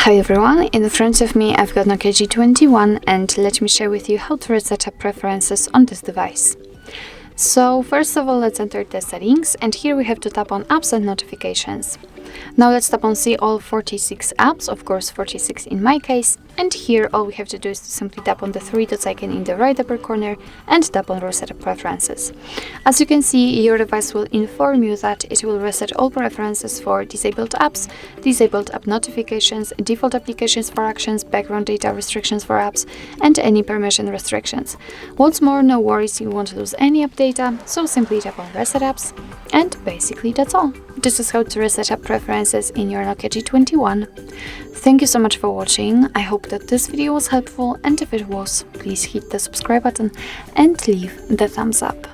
Hi everyone, in front of me I've got Nokia G21 and let me share with you how to reset up preferences on this device. So first of all, let's enter the settings, and here we have to tap on apps and notifications. Now let's tap on see all 46 apps, of course 46 in my case, and here all we have to do is to simply tap on the three dots icon in the right upper corner and tap on reset up preferences. As you can see, your device will inform you that it will reset all preferences for disabled apps, disabled app notifications, default applications for actions, background data restrictions for apps, and any permission restrictions. What's more, no worries, you won't lose any app data, so simply tap on reset apps, and basically that's all. This is how to reset up preferences in your Nokia G21. Thank you so much for watching. I hope that this video was helpful, and if it was, please hit the subscribe button and leave the thumbs up.